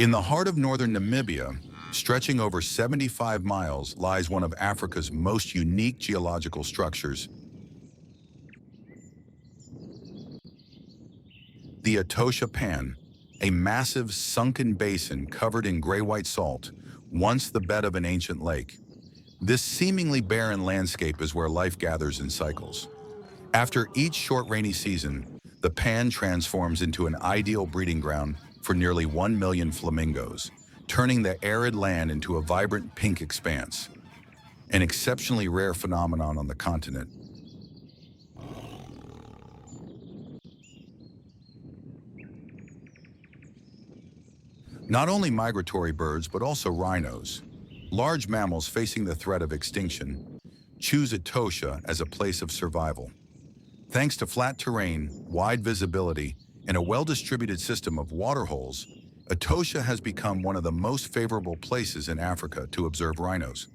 In the heart of northern Namibia, stretching over 75 miles, lies one of Africa's most unique geological structures, the Etosha Pan, a massive sunken basin covered in gray-white salt, once the bed of an ancient lake. This seemingly barren landscape is where life gathers in cycles. After each short rainy season, the pan transforms into an ideal breeding ground for nearly 1 million flamingos, turning the arid land into a vibrant pink expanse, an exceptionally rare phenomenon on the continent. Not only migratory birds, but also rhinos, large mammals facing the threat of extinction, choose Etosha as a place of survival. Thanks to flat terrain, wide visibility, and a well-distributed system of waterholes, Etosha has become one of the most favorable places in Africa to observe rhinos.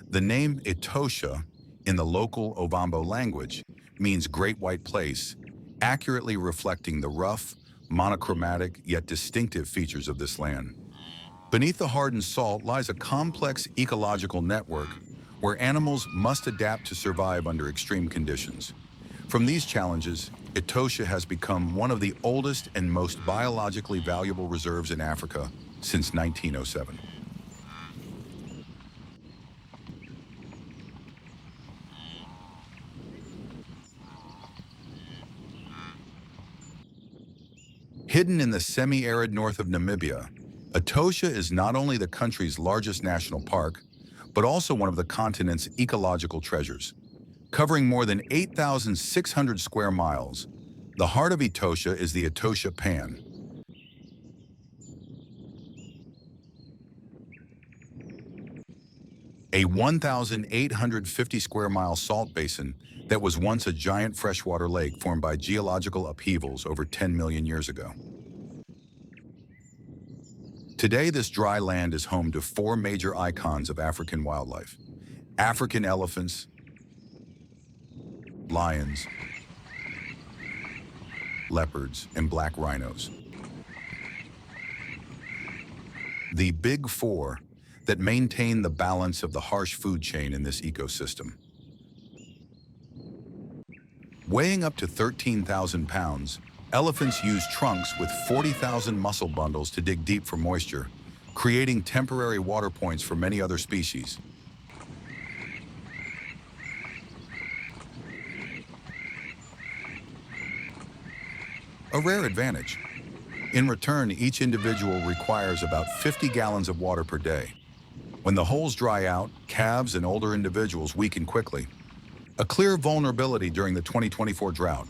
The name Etosha, in the local Ovambo language, means Great White Place, accurately reflecting the rough, monochromatic, yet distinctive features of this land. Beneath the hardened salt lies a complex ecological network where animals must adapt to survive under extreme conditions. From these challenges, Etosha has become one of the oldest and most biologically valuable reserves in Africa since 1907. Hidden in the semi-arid north of Namibia, Etosha is not only the country's largest national park, but also one of the continent's ecological treasures. Covering more than 8,600 square miles, the heart of Etosha is the Etosha Pan. A 1,850 square mile salt basin that was once a giant freshwater lake formed by geological upheavals over 10 million years ago. Today, this dry land is home to four major icons of African wildlife: African elephants, lions, leopards, and black rhinos. The Big Four that maintain the balance of the harsh food chain in this ecosystem. Weighing up to 13,000 pounds, elephants use trunks with 40,000 muscle bundles to dig deep for moisture, creating temporary water points for many other species. A rare advantage. In return, each individual requires about 50 gallons of water per day. When the holes dry out, calves and older individuals weaken quickly, a clear vulnerability during the 2024 drought.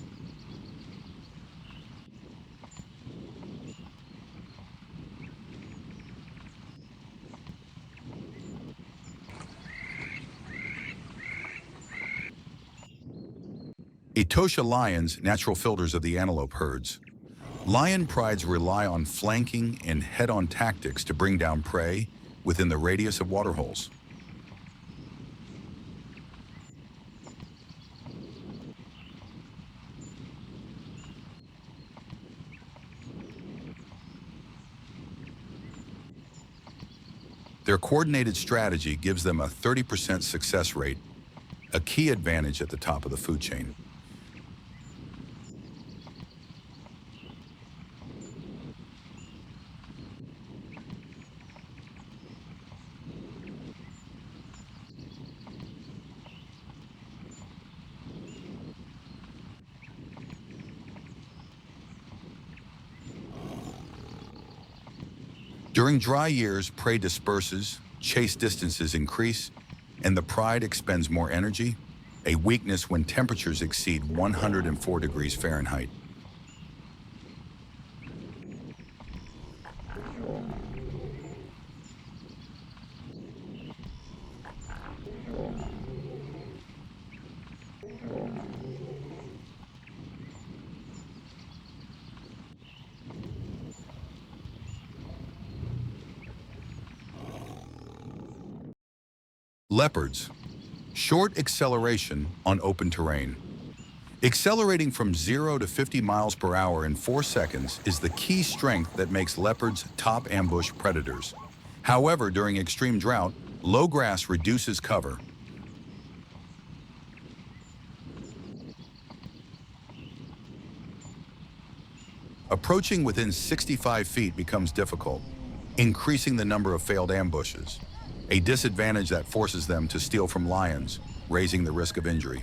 Etosha lions, natural filters of the antelope herds. Lion prides rely on flanking and head-on tactics to bring down prey within the radius of waterholes. Their coordinated strategy gives them a 30% success rate, a key advantage at the top of the food chain. During dry years, prey disperses, chase distances increase, and the pride expends more energy, a weakness when temperatures exceed 104 degrees Fahrenheit. Leopards. Short acceleration on open terrain. Accelerating from 0 to 50 miles per hour in 4 seconds is the key strength that makes leopards top ambush predators. However, during extreme drought, low grass reduces cover. Approaching within 65 feet becomes difficult, increasing the number of failed ambushes, a disadvantage that forces them to steal from lions, raising the risk of injury.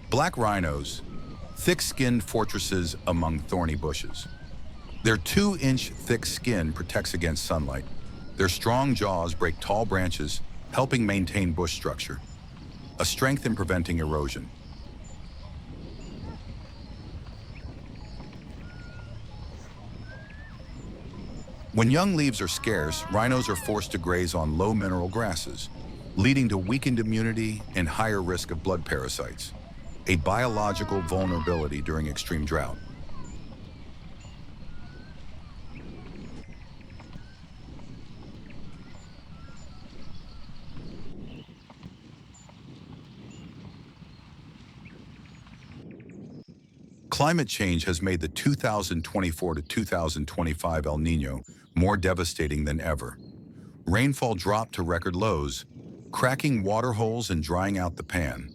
Black rhinos, thick-skinned fortresses among thorny bushes. Their 2-inch thick skin protects against sunlight. Their strong jaws break tall branches, helping maintain bush structure, a strength in preventing erosion. When young leaves are scarce, rhinos are forced to graze on low mineral grasses, leading to weakened immunity and higher risk of blood parasites, a biological vulnerability during extreme drought. Climate change has made the 2024 to 2025 El Niño more devastating than ever. Rainfall dropped to record lows, cracking water holes and drying out the pan.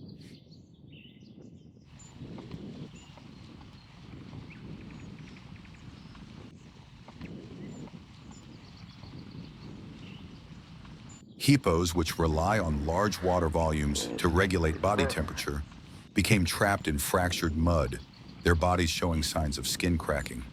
Hippos, which rely on large water volumes to regulate body temperature, became trapped in fractured mud, their bodies showing signs of skin cracking.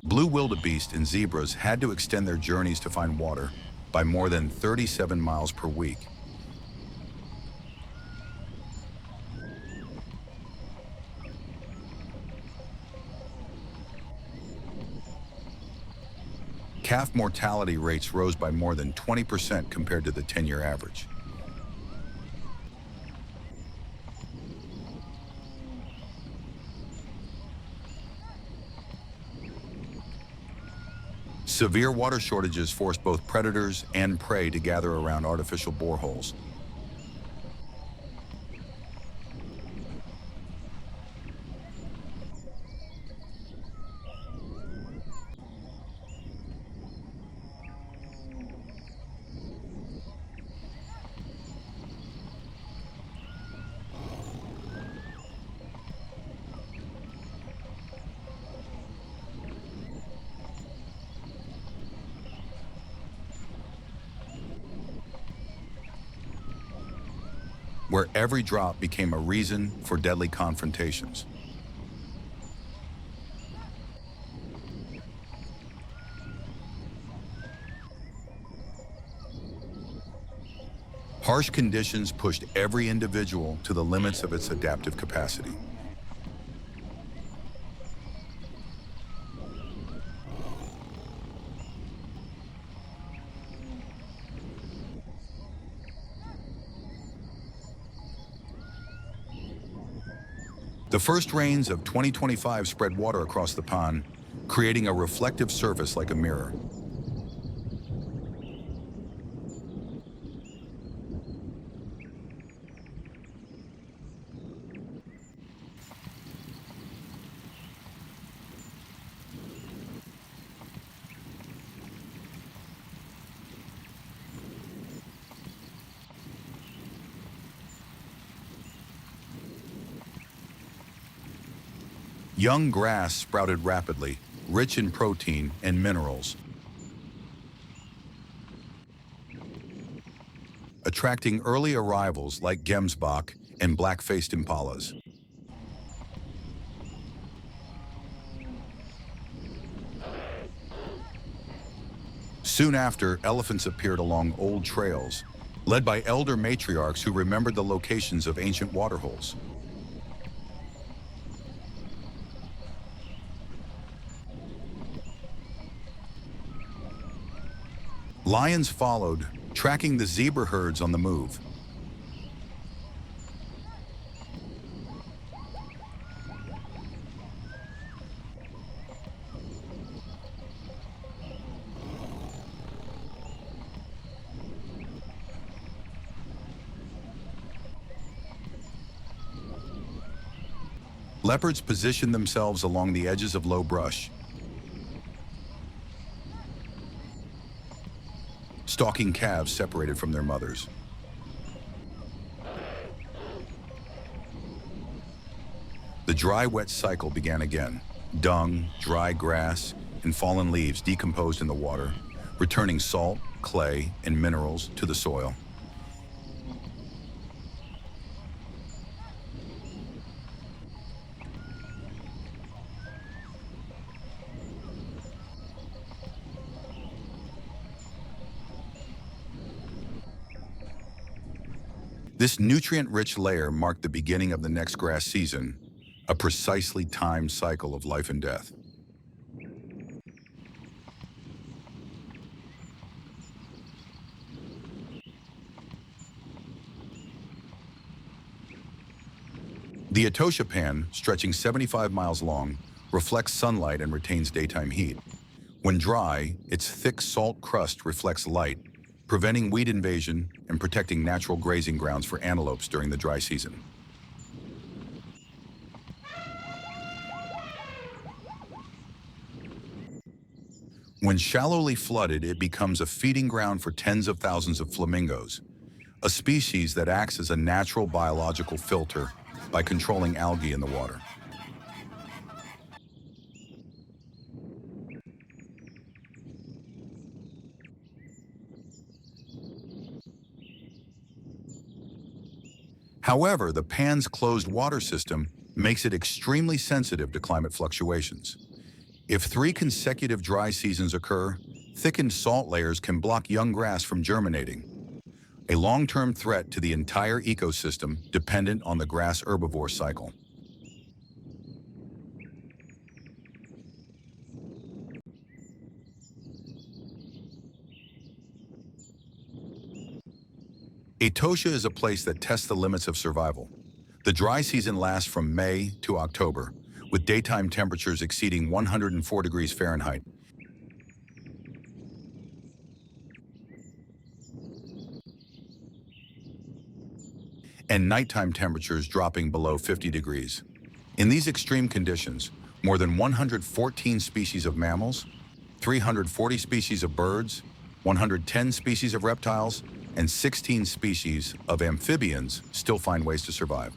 Blue wildebeest and zebras had to extend their journeys to find water by more than 37 miles per week. Calf mortality rates rose by more than 20% compared to the 10-year average. Severe water shortages forced both predators and prey to gather around artificial boreholes. Where every drop became a reason for deadly confrontations. Harsh conditions pushed every individual to the limits of its adaptive capacity. The first rains of 2025 spread water across the pond, creating a reflective surface like a mirror. Young grass sprouted rapidly, rich in protein and minerals, attracting early arrivals like gemsbok and black-faced impalas. Soon after, elephants appeared along old trails, led by elder matriarchs who remembered the locations of ancient waterholes. Lions followed, tracking the zebra herds on the move. Leopards positioned themselves along the edges of low brush, stalking calves separated from their mothers. The dry-wet cycle began again. Dung, dry grass, and fallen leaves decomposed in the water, returning salt, clay, and minerals to the soil. This nutrient-rich layer marked the beginning of the next grass season, a precisely timed cycle of life and death. The Etosha pan, stretching 75 miles long, reflects sunlight and retains daytime heat. When dry, its thick salt crust reflects light, preventing weed invasion and protecting natural grazing grounds for antelopes during the dry season. When shallowly flooded, it becomes a feeding ground for tens of thousands of flamingos, a species that acts as a natural biological filter by controlling algae in the water. However, the pan's closed water system makes it extremely sensitive to climate fluctuations. If 3 consecutive dry seasons occur, thickened salt layers can block young grass from germinating, a long-term threat to the entire ecosystem dependent on the grass herbivore cycle. Etosha is a place that tests the limits of survival. The dry season lasts from May to October, with daytime temperatures exceeding 104 degrees Fahrenheit. And nighttime temperatures dropping below 50 degrees. In these extreme conditions, more than 114 species of mammals, 340 species of birds, 110 species of reptiles, and 16 species of amphibians still find ways to survive.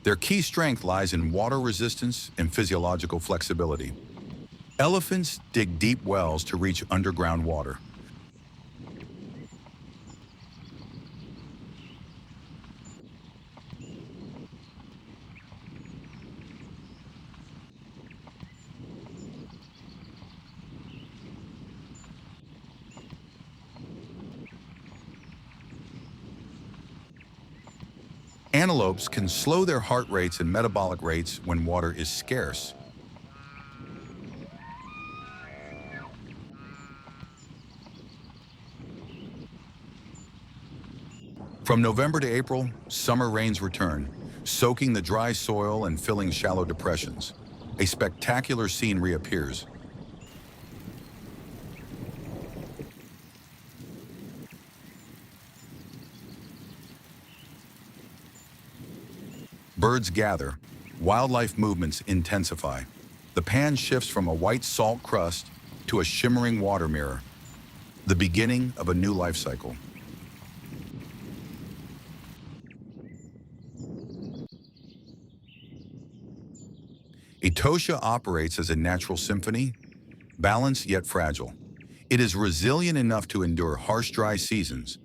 Their key strength lies in water resistance and physiological flexibility. Elephants dig deep wells to reach underground water. Antelopes can slow their heart rates and metabolic rates when water is scarce. From November to April, summer rains return, soaking the dry soil and filling shallow depressions. A spectacular scene reappears. Birds gather, wildlife movements intensify. The pan shifts from a white salt crust to a shimmering water mirror, the beginning of a new life cycle. Etosha operates as a natural symphony, balanced yet fragile. It is resilient enough to endure harsh dry seasons,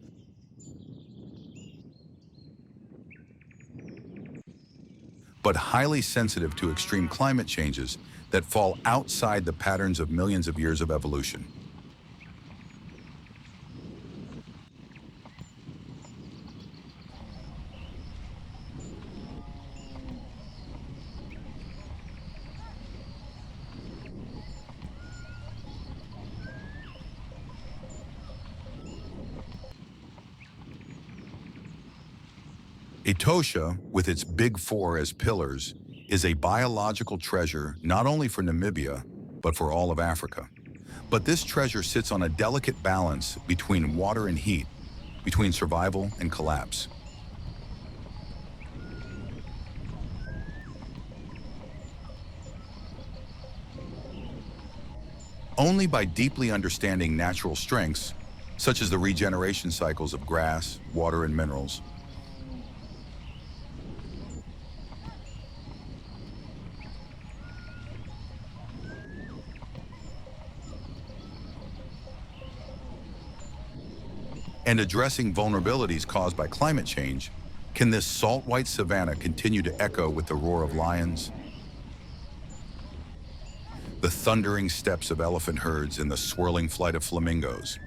but highly sensitive to extreme climate changes that fall outside the patterns of millions of years of evolution. Etosha, with its big four as pillars, is a biological treasure not only for Namibia, but for all of Africa. But this treasure sits on a delicate balance between water and heat, between survival and collapse. Only by deeply understanding natural strengths, such as the regeneration cycles of grass, water, and minerals, and addressing vulnerabilities caused by climate change, can this salt-white savanna continue to echo with the roar of lions, the thundering steps of elephant herds, and the swirling flight of flamingos?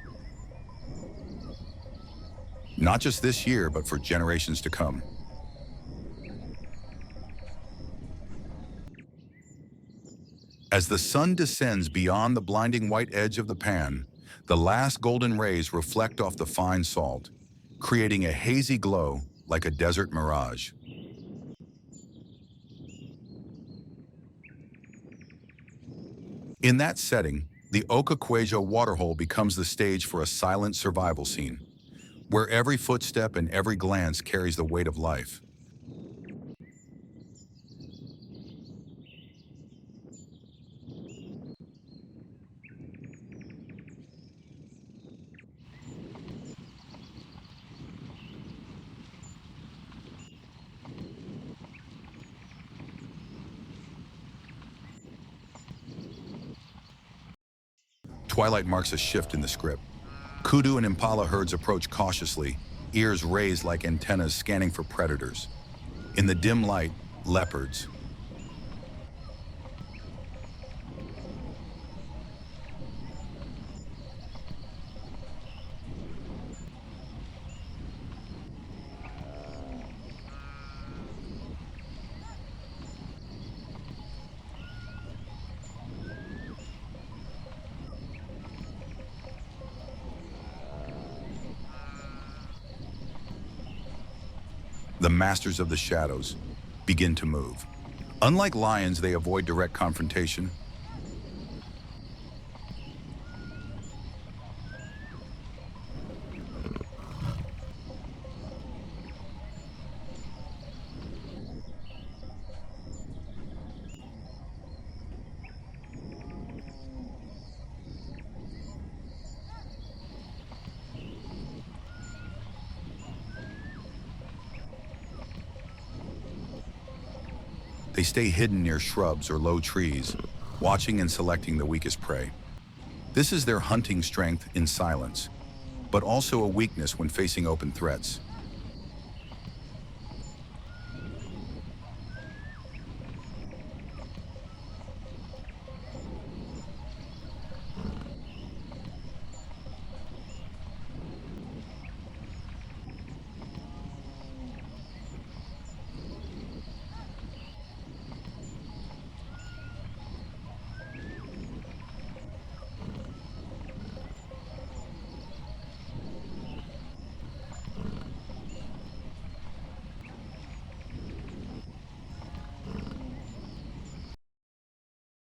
Not just this year, but for generations to come. As the sun descends beyond the blinding white edge of the pan, the last golden rays reflect off the fine salt, creating a hazy glow like a desert mirage. In that setting, the Okaquejo waterhole becomes the stage for a silent survival scene, where every footstep and every glance carries the weight of life. Twilight marks a shift in the script. Kudu and impala herds approach cautiously, ears raised like antennas scanning for predators. In the dim light, leopards. The masters of the shadows begin to move. Unlike lions, they avoid direct confrontation. They stay hidden near shrubs or low trees, watching and selecting the weakest prey. This is their hunting strength in silence, but also a weakness when facing open threats.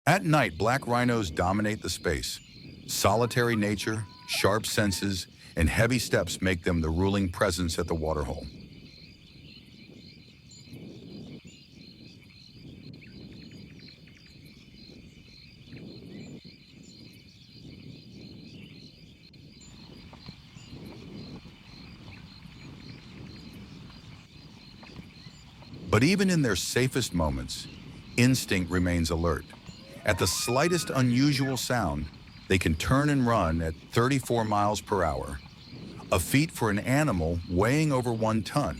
At night, black rhinos dominate the space. Solitary nature, sharp senses, and heavy steps make them the ruling presence at the waterhole. But even in their safest moments, instinct remains alert. At the slightest unusual sound, they can turn and run at 34 miles per hour, a feat for an animal weighing over 1 ton.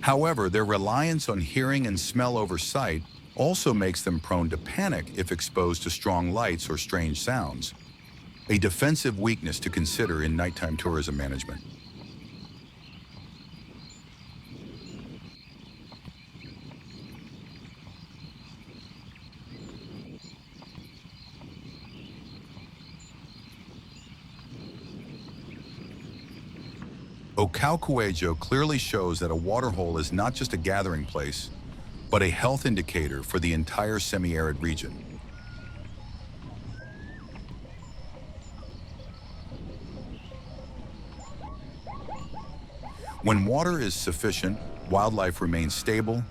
However, their reliance on hearing and smell over sight also makes them prone to panic if exposed to strong lights or strange sounds, a defensive weakness to consider in nighttime tourism management. Ocaucuello clearly shows that a waterhole is not just a gathering place, but a health indicator for the entire semi-arid region. When water is sufficient, wildlife remains stable,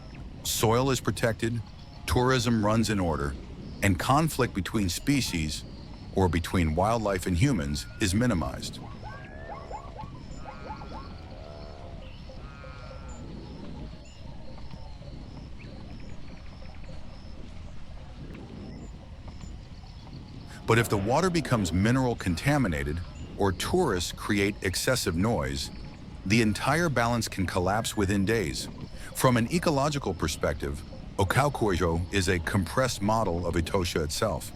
soil is protected, tourism runs in order, and conflict between species, or between wildlife and humans, is minimized. But if the water becomes mineral contaminated, or tourists create excessive noise, the entire balance can collapse within days. From an ecological perspective, Ocaucuello is a compressed model of Etosha itself.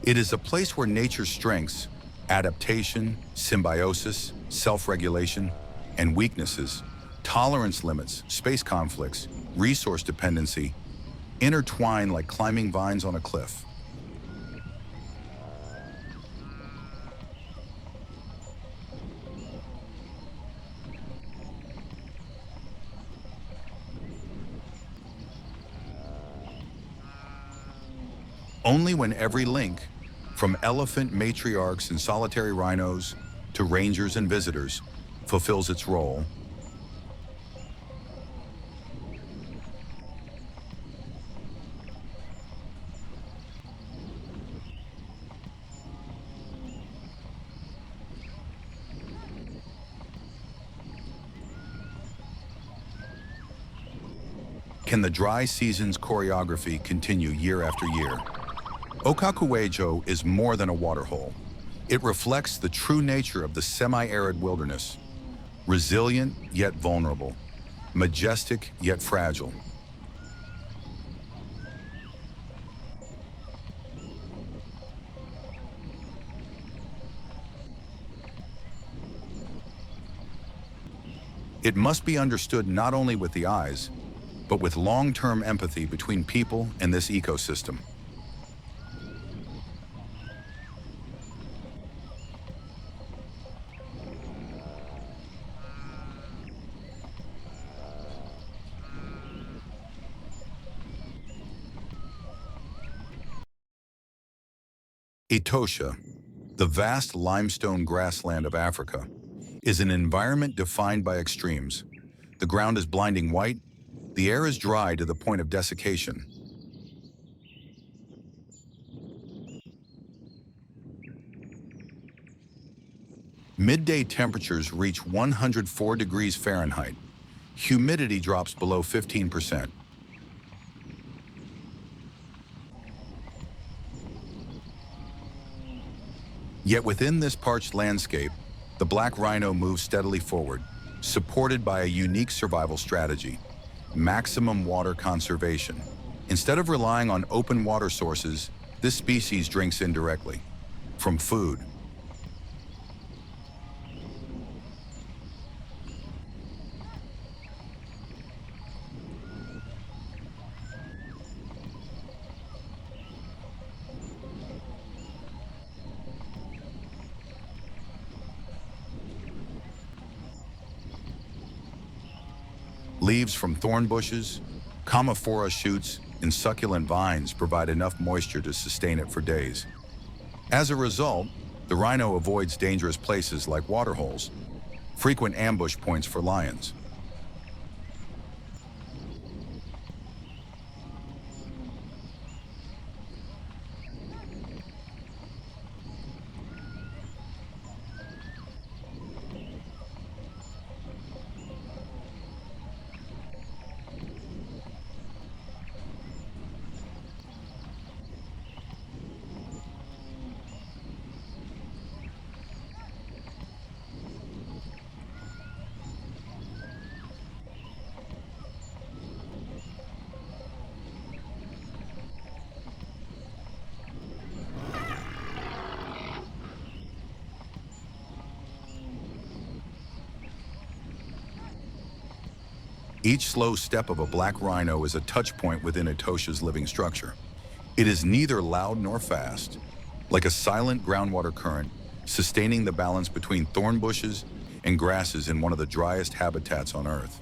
It is a place where nature's strengths, adaptation, symbiosis, self-regulation, and weaknesses, tolerance limits, space conflicts, resource dependency, intertwine like climbing vines on a cliff. Only when every link, from elephant matriarchs and solitary rhinos to rangers and visitors, fulfills its role, can the dry season's choreography continue year after year. Ocaucuello is more than a waterhole. It reflects the true nature of the semi-arid wilderness, resilient yet vulnerable, majestic yet fragile. It must be understood not only with the eyes, but with long-term empathy between people and this ecosystem. Etosha, the vast limestone grassland of Africa, is an environment defined by extremes. The ground is blinding white, the air is dry to the point of desiccation. Midday temperatures reach 104 degrees Fahrenheit. Humidity drops below 15%. Yet within this parched landscape, the black rhino moves steadily forward, supported by a unique survival strategy: maximum water conservation. Instead of relying on open water sources, this species drinks indirectly, from food. Leaves from thorn bushes, commiphora shoots, and succulent vines provide enough moisture to sustain it for days. As a result, the rhino avoids dangerous places like waterholes, frequent ambush points for lions. Each slow step of a black rhino is a touch point within Etosha's living structure. It is neither loud nor fast, like a silent groundwater current, sustaining the balance between thorn bushes and grasses in one of the driest habitats on Earth.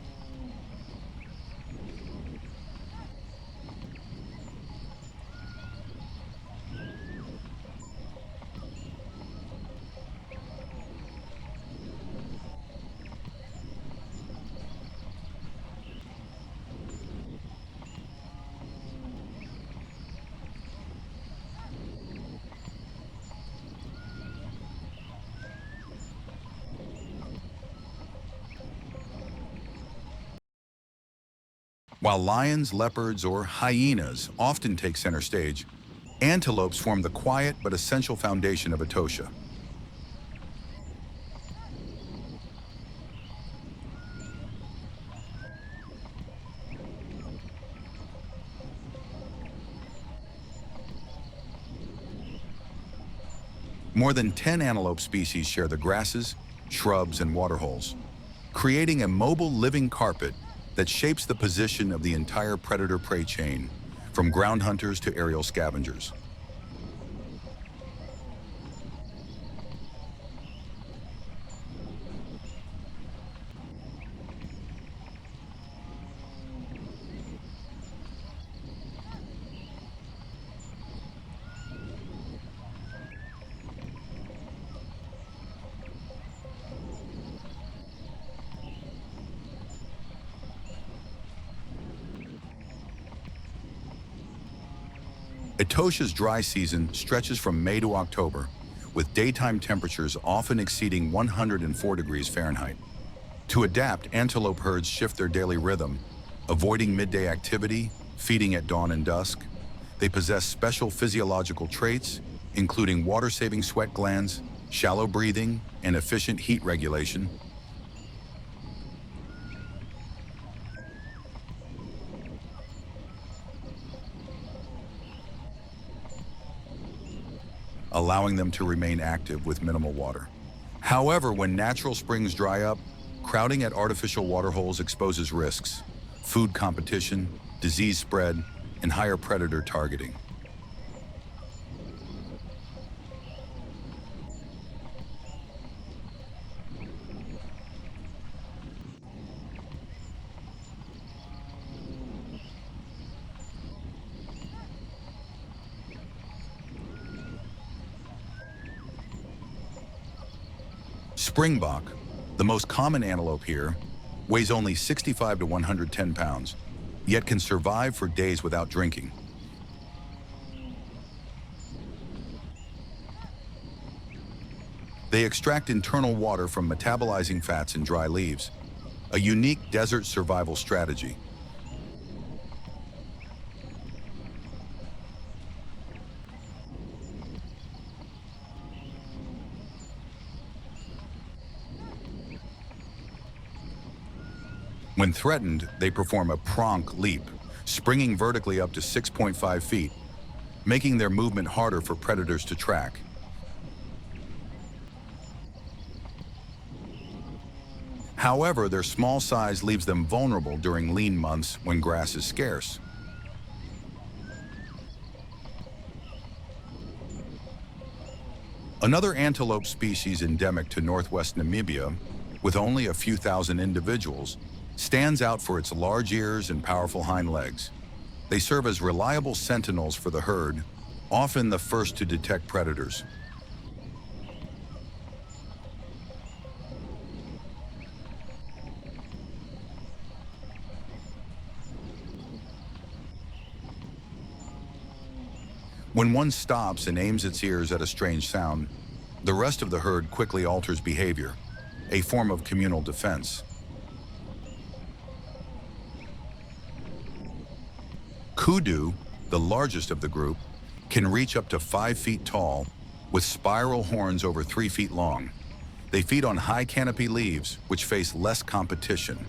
While lions, leopards, or hyenas often take center stage, antelopes form the quiet but essential foundation of Etosha. More than 10 antelope species share the grasses, shrubs, and waterholes, creating a mobile living carpet that shapes the position of the entire predator-prey chain, from ground hunters to aerial scavengers. Etosha's dry season stretches from May to October, with daytime temperatures often exceeding 104 degrees Fahrenheit. To adapt, antelope herds shift their daily rhythm, avoiding midday activity, feeding at dawn and dusk. They possess special physiological traits, including water-saving sweat glands, shallow breathing, and efficient heat regulation. Allowing them to remain active with minimal water. However, when natural springs dry up, crowding at artificial waterholes exposes risks: food competition, disease spread, and higher predator targeting. Springbok, the most common antelope here, weighs only 65 to 110 pounds, yet can survive for days without drinking. They extract internal water from metabolizing fats in dry leaves, a unique desert survival strategy. When threatened, they perform a pronk leap, springing vertically up to 6.5 feet, making their movement harder for predators to track. However, their small size leaves them vulnerable during lean months when grass is scarce. Another antelope species endemic to northwest Namibia, with only a few thousand individuals, stands out for its large ears and powerful hind legs. They serve as reliable sentinels for the herd, often the first to detect predators. When one stops and aims its ears at a strange sound, the rest of the herd quickly alters behavior, a form of communal defense. Kudu, the largest of the group, can reach up to 5 feet tall, with spiral horns over 3 feet long. They feed on high canopy leaves, which face less competition.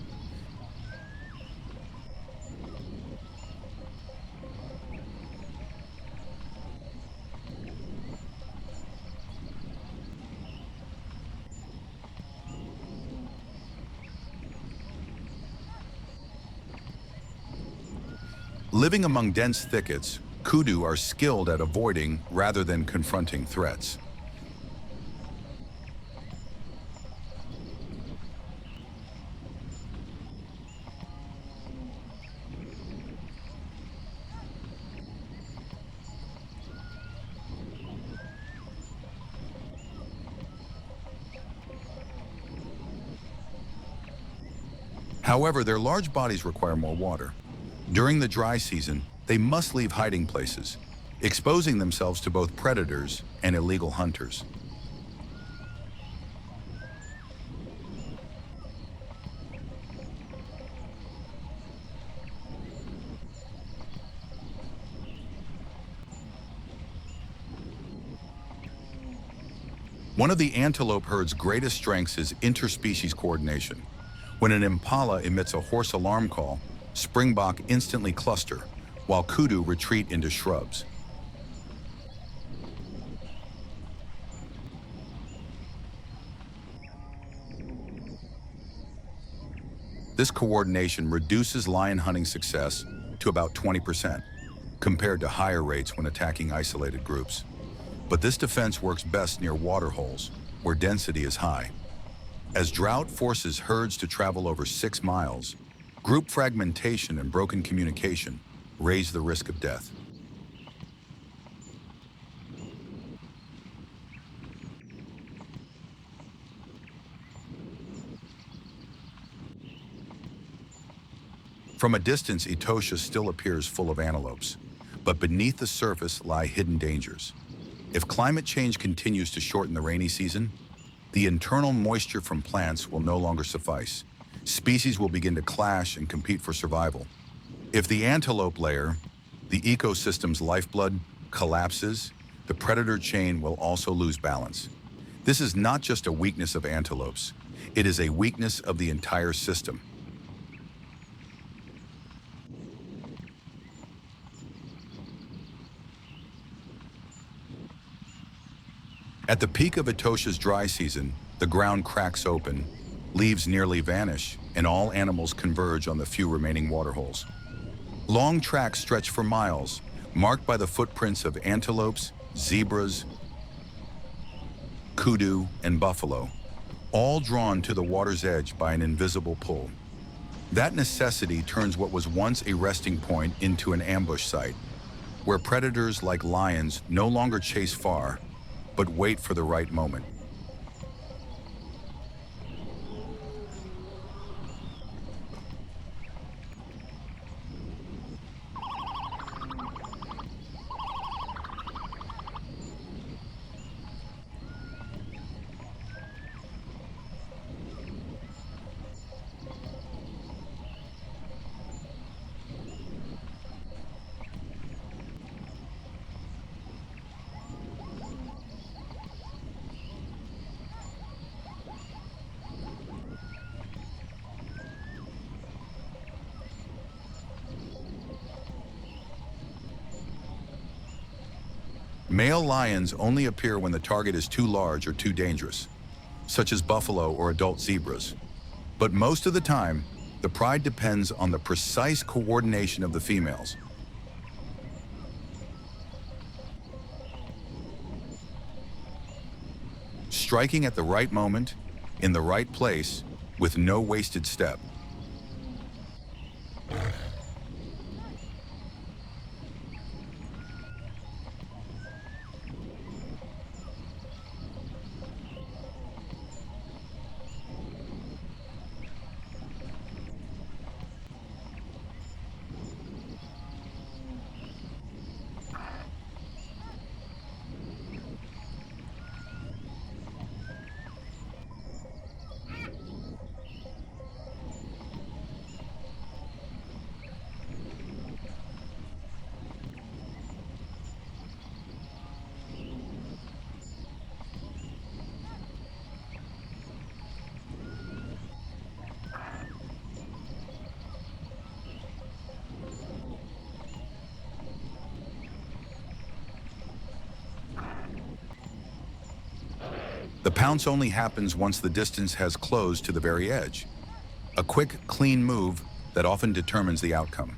Living among dense thickets, kudu are skilled at avoiding rather than confronting threats. However, their large bodies require more water. During the dry season, they must leave hiding places, exposing themselves to both predators and illegal hunters. One of the antelope herd's greatest strengths is interspecies coordination. When an impala emits a hoarse alarm call, springbok instantly cluster, while kudu retreat into shrubs. This coordination reduces lion hunting success to about 20%, compared to higher rates when attacking isolated groups. But this defense works best near waterholes, where density is high. As drought forces herds to travel over 6 miles, group fragmentation and broken communication raise the risk of death. From a distance, Etosha still appears full of antelopes, but beneath the surface lie hidden dangers. If climate change continues to shorten the rainy season, the internal moisture from plants will no longer suffice. Species will begin to clash and compete for survival. If the antelope layer, the ecosystem's lifeblood, collapses, the predator chain will also lose balance. This is not just a weakness of antelopes, it is a weakness of the entire system. At the peak of Etosha's dry season, the ground cracks open, leaves nearly vanish, and all animals converge on the few remaining waterholes. Long tracks stretch for miles, marked by the footprints of antelopes, zebras, kudu, and buffalo, all drawn to the water's edge by an invisible pull. That necessity turns what was once a resting point into an ambush site, where predators like lions no longer chase far, but wait for the right moment. Male lions only appear when the target is too large or too dangerous, such as buffalo or adult zebras. But most of the time, the pride depends on the precise coordination of the females. Striking at the right moment, in the right place, with no wasted step. The pounce only happens once the distance has closed to the very edge. A quick, clean move that often determines the outcome.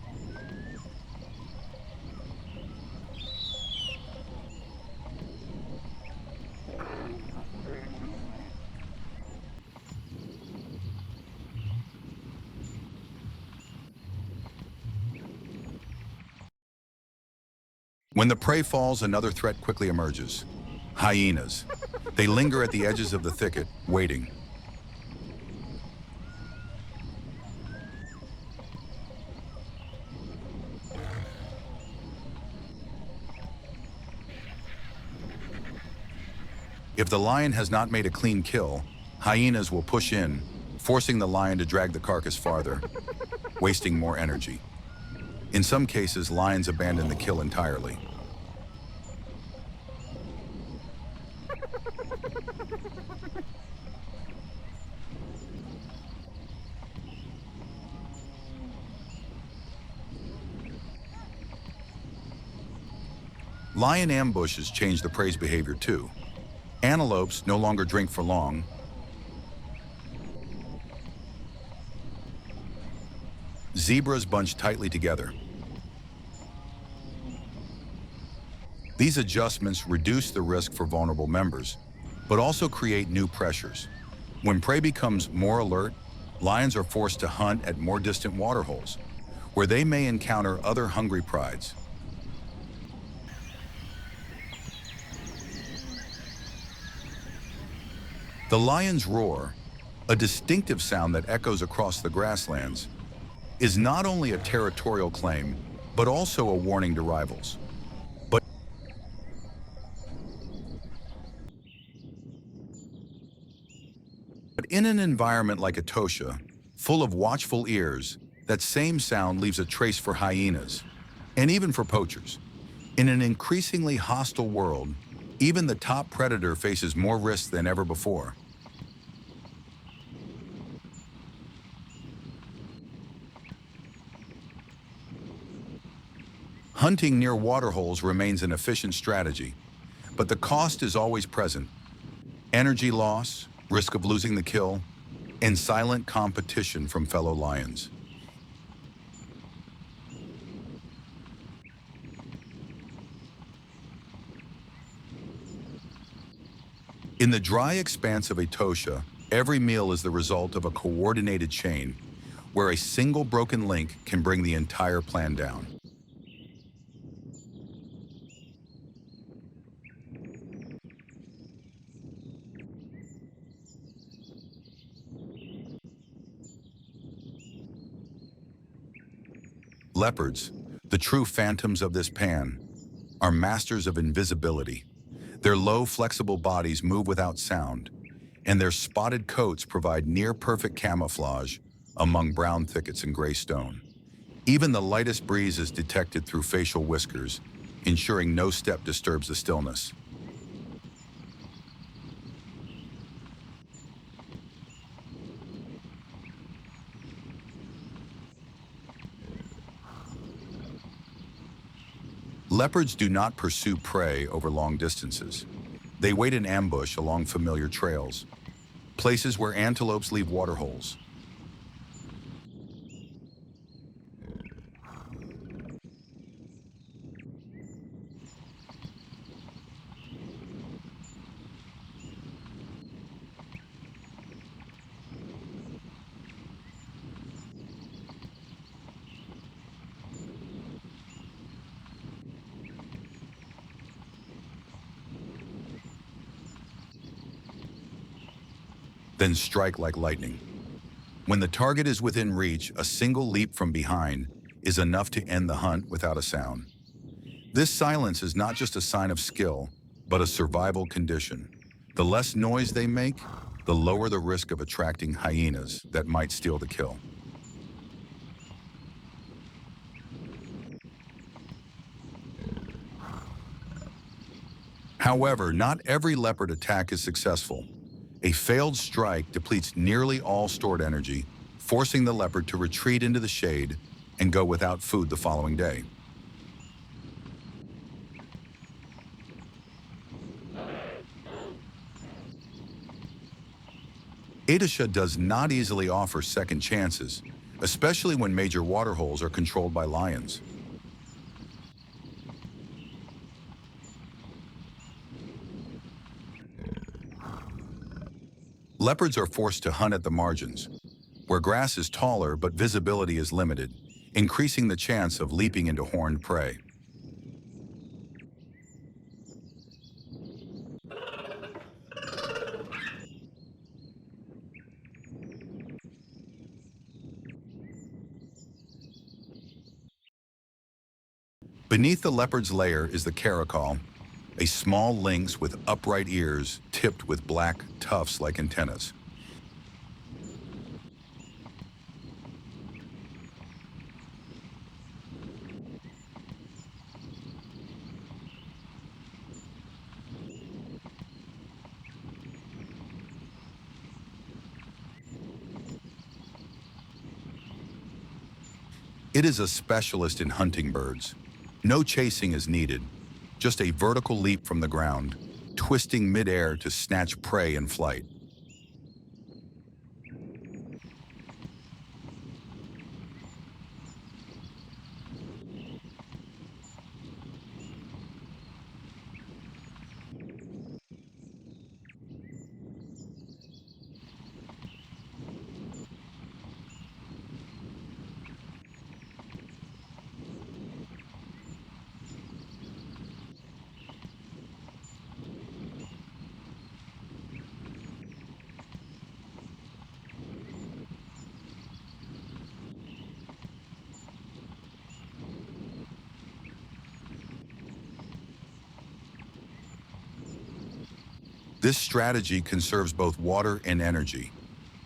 When the prey falls, another threat quickly emerges. Hyenas. They linger at the edges of the thicket, waiting. If the lion has not made a clean kill, hyenas will push in, forcing the lion to drag the carcass farther, wasting more energy. In some cases, lions abandon the kill entirely. Lion ambushes change the prey's behavior too. Antelopes no longer drink for long. Zebras bunch tightly together. These adjustments reduce the risk for vulnerable members, but also create new pressures. When prey becomes more alert, lions are forced to hunt at more distant waterholes, where they may encounter other hungry prides. The lion's roar, a distinctive sound that echoes across the grasslands, is not only a territorial claim, but also a warning to rivals. But in an environment like Etosha, full of watchful ears, that same sound leaves a trace for hyenas, and even for poachers. In an increasingly hostile world, even the top predator faces more risks than ever before. Hunting near waterholes remains an efficient strategy, but the cost is always present. Energy loss, risk of losing the kill, and silent competition from fellow lions. In the dry expanse of Etosha, every meal is the result of a coordinated chain, where a single broken link can bring the entire plan down. Leopards, the true phantoms of this pan, are masters of invisibility. Their low, flexible bodies move without sound, and their spotted coats provide near-perfect camouflage among brown thickets and gray stone. Even the lightest breeze is detected through facial whiskers, ensuring no step disturbs the stillness. Leopards do not pursue prey over long distances. They wait in ambush along familiar trails, places where antelopes leave waterholes. Then strike like lightning. When the target is within reach, a single leap from behind is enough to end the hunt without a sound. This silence is not just a sign of skill, but a survival condition. The less noise they make, the lower the risk of attracting hyenas that might steal the kill. However, not every leopard attack is successful. A failed strike depletes nearly all stored energy, forcing the leopard to retreat into the shade and go without food the following day. Etosha does not easily offer second chances, especially when major waterholes are controlled by lions. Leopards are forced to hunt at the margins, where grass is taller but visibility is limited, increasing the chance of leaping into horned prey. Beneath the leopard's lair is the caracal, a small lynx with upright ears tipped with black tufts like antennas. It is a specialist in hunting birds. No chasing is needed, just a vertical leap from the ground, twisting midair to snatch prey in flight. This strategy conserves both water and energy,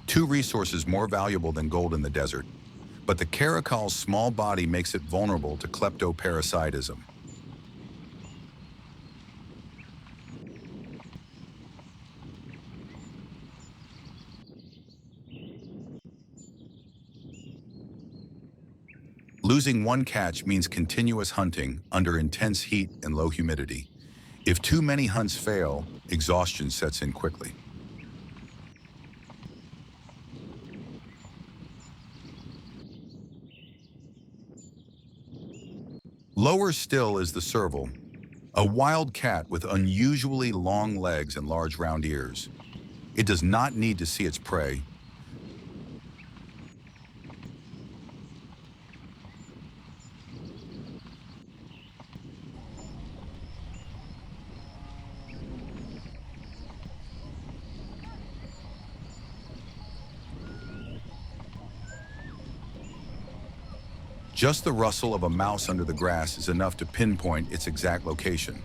two resources more valuable than gold in the desert. But the caracal's small body makes it vulnerable to kleptoparasitism. Losing one catch means continuous hunting under intense heat and low humidity. If too many hunts fail, exhaustion sets in quickly. Lower still is the serval, a wild cat with unusually long legs and large round ears. It does not need to see its prey. Just the rustle of a mouse under the grass is enough to pinpoint its exact location.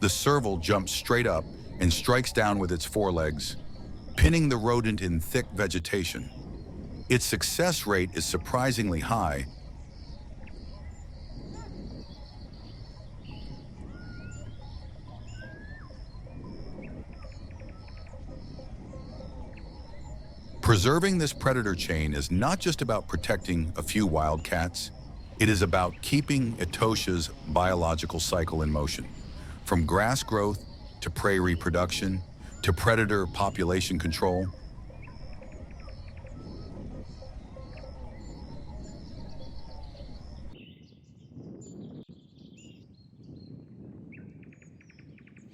The serval jumps straight up and strikes down with its forelegs, pinning the rodent in thick vegetation. Its success rate is surprisingly high. Preserving this predator chain is not just about protecting a few wildcats. It is about keeping Etosha's biological cycle in motion. From grass growth to prey reproduction to predator population control.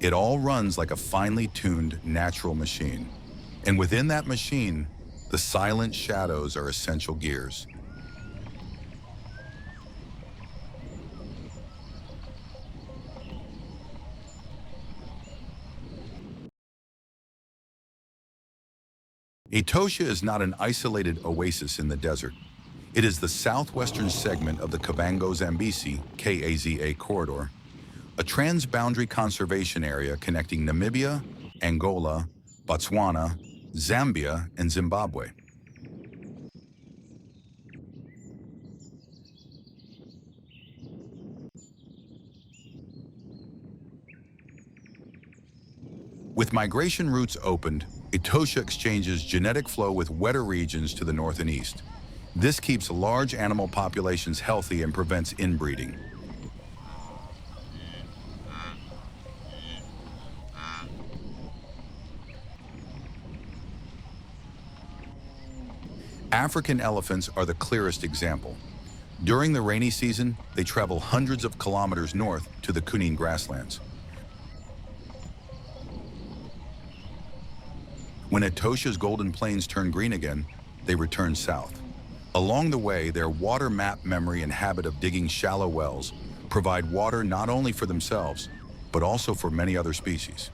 It all runs like a finely tuned natural machine. And within that machine, the silent shadows are essential gears. Etosha is not an isolated oasis in the desert. It is the southwestern segment of the Kavango-Zambezi (KAZA) corridor, a transboundary conservation area connecting Namibia, Angola, Botswana, Zambia, and Zimbabwe. With migration routes opened, Etosha exchanges genetic flow with wetter regions to the north and east. This keeps large animal populations healthy and prevents inbreeding. African elephants are the clearest example. During the rainy season, they travel hundreds of kilometers north to the Kunene grasslands. When Etosha's golden plains turn green again, they return south. Along the way, their water map memory and habit of digging shallow wells provide water not only for themselves, but also for many other species.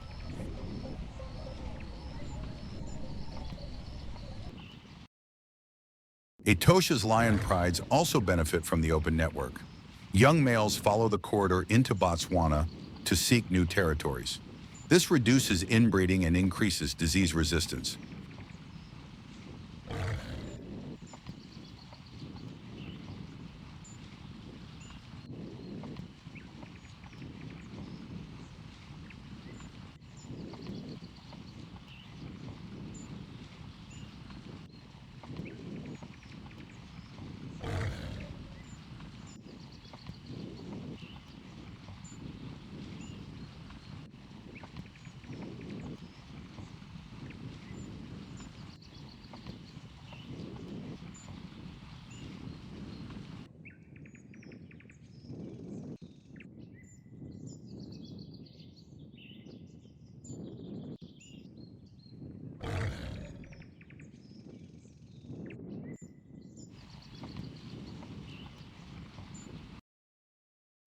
Etosha's lion prides also benefit from the open network. Young males follow the corridor into Botswana to seek new territories. This reduces inbreeding and increases disease resistance.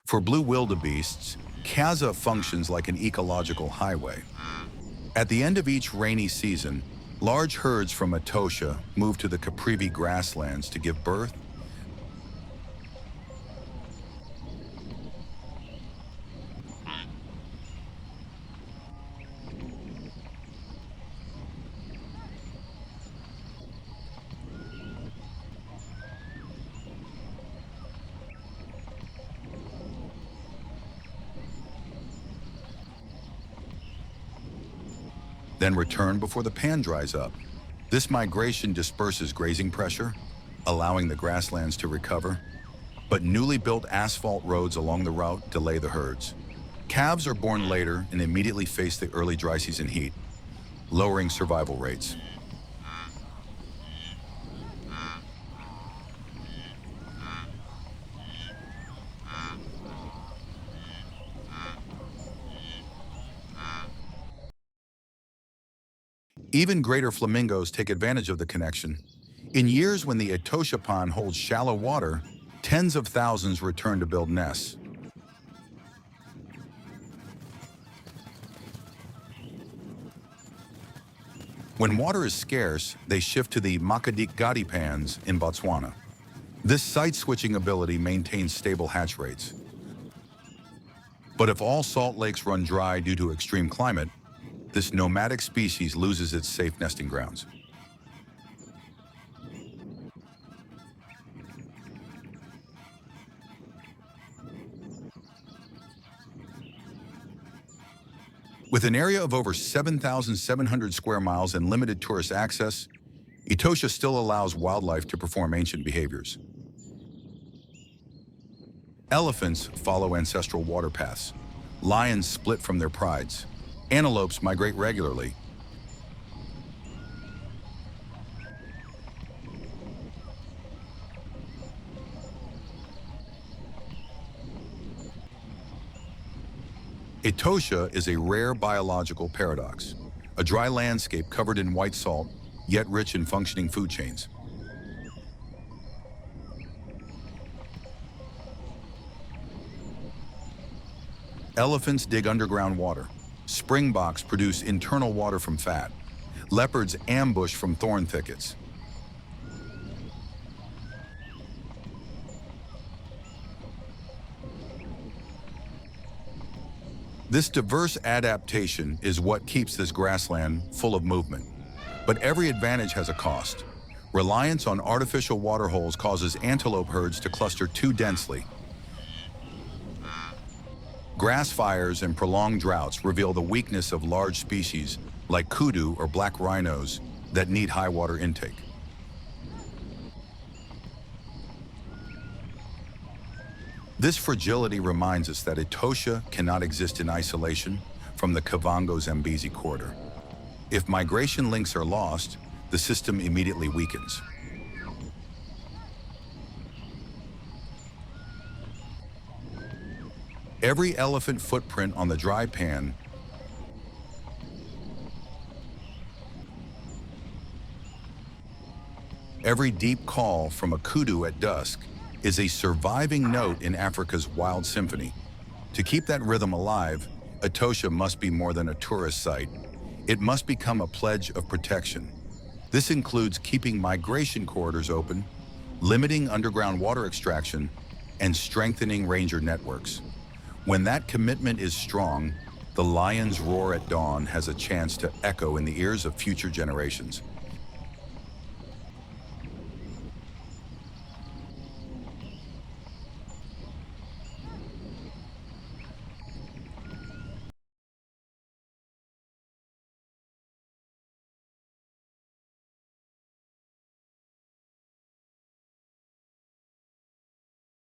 For blue wildebeests, Kaza functions like an ecological highway. At the end of each rainy season, large herds from Etosha move to the Caprivi grasslands to give birth. Then return before the pan dries up. This migration disperses grazing pressure, allowing the grasslands to recover, but newly built asphalt roads along the route delay the herds. Calves are born later and immediately face the early dry season heat, lowering survival rates. Even greater flamingos take advantage of the connection. In years when the Etosha Pond holds shallow water, tens of thousands return to build nests. When water is scarce, they shift to the Makadikgadi pans in Botswana. This site-switching ability maintains stable hatch rates. But if all salt lakes run dry due to extreme climate, this nomadic species loses its safe nesting grounds. With an area of over 7,700 square miles and limited tourist access, Etosha still allows wildlife to perform ancient behaviors. Elephants follow ancestral water paths. Lions split from their prides. Antelopes migrate regularly. Etosha is a rare biological paradox, a dry landscape covered in white salt, yet rich in functioning food chains. Elephants dig underground water. Springboks produce internal water from fat. Leopards ambush from thorn thickets. This diverse adaptation is what keeps this grassland full of movement. But every advantage has a cost. Reliance on artificial waterholes causes antelope herds to cluster too densely. Grass fires and prolonged droughts reveal the weakness of large species like kudu or black rhinos that need high water intake. This fragility reminds us that Etosha cannot exist in isolation from the Kavango-Zambezi corridor. If migration links are lost, the system immediately weakens. Every elephant footprint on the dry pan every deep call from a kudu at dusk is a surviving note in Africa's wild symphony. To keep that rhythm alive, Etosha must be more than a tourist site. It must become a pledge of protection. This includes keeping migration corridors open, limiting underground water extraction, and strengthening ranger networks. When that commitment is strong, the lion's roar at dawn has a chance to echo in the ears of future generations.